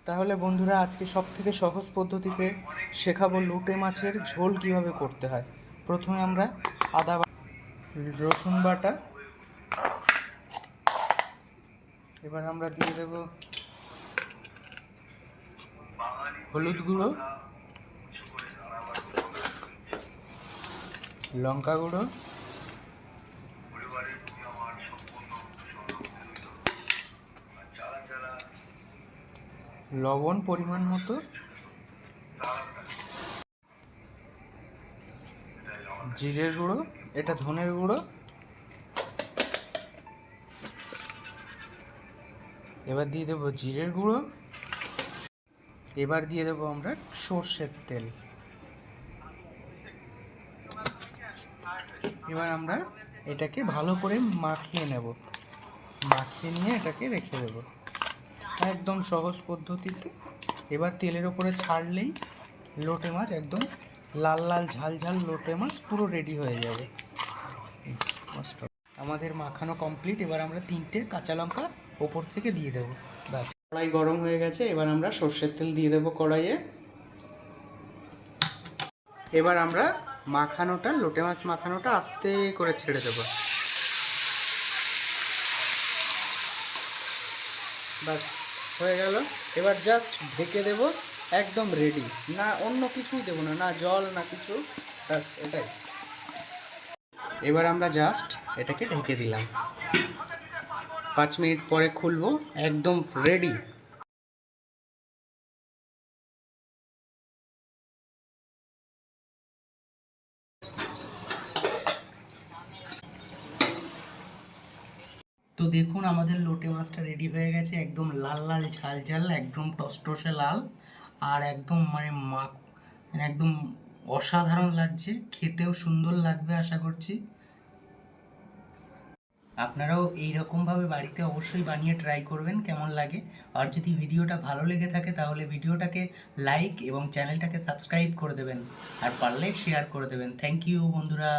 তাহলে বন্ধুরা আজকে সবথেকে সহজ পদ্ধতিতে শেখাবো লোটে মাছের ঝোল কিভাবে করতে হয়। প্রথমে আমরা আদা রসুন বাটা, এবার আমরা দিয়ে দেব হলুদ গুঁড়ো, লঙ্কা গুঁড়ো, লবণ পরিমাণ মতো, জিরের গুঁড়ো, এটা ধনের গুঁড়ো, এবার দিয়ে দেবো জিরের গুঁড়ো, এবার দিয়ে দেবো আমরা সর্ষের তেল। এবার আমরা এটাকে ভালো করে মাখিয়ে নেব, মাখিয়ে নিয়ে এটাকে রেখে দেব একদম সহজ পদ্ধতিতে। এবার তেলের ওপরে ছাড়লেই লোটে মাছ একদম লাল লাল ঝাল ঝাল লোটে মাছ পুরো রেডি হয়ে যাবে। আমাদের মাখানো কমপ্লিট। এবার আমরা 3টে কাঁচা লঙ্কা ওপর থেকে দিয়ে দেবো। ব্যাস, কড়াই গরম হয়ে গেছে। এবার আমরা সর্ষের তেল দিয়ে দেবো কড়াইয়ে। এবার আমরা মাখানোটা, লোটে মাছ মাখানোটা আস্তে করে ছেড়ে দেবো। ব্যাস হয়ে গেল। এবার জাস্ট ঢেকে দেবো, একদম রেডি। না অন্য কিছুই দেবো না, না জল না কিছু, ব্যাস এটাই। এবার আমরা জাস্ট এটাকে ঢেকে দিলাম, 5 মিনিট পরে খুলবো, একদম রেডি। তো দেখুন আমাদের লোটে মাছটা রেডি হয়ে গেছে, একদম লাল লাল ঝাল ঝাল, একদম টসটসে লাল, আর একদম একদম অসাধারণ লাগছে, খেতেও সুন্দর লাগবে আশা করছি। আপনারাও এইরকমভাবে বাড়িতে অবশ্যই বানিয়ে ট্রাই করবেন কেমন লাগে। আর যদি ভিডিওটা ভালো লেগে থাকে তাহলে ভিডিওটাকে লাইক এবং চ্যানেলটাকে সাবস্ক্রাইব করে দেবেন, আর পারলে শেয়ার করে দেবেন। থ্যাংক ইউ বন্ধুরা।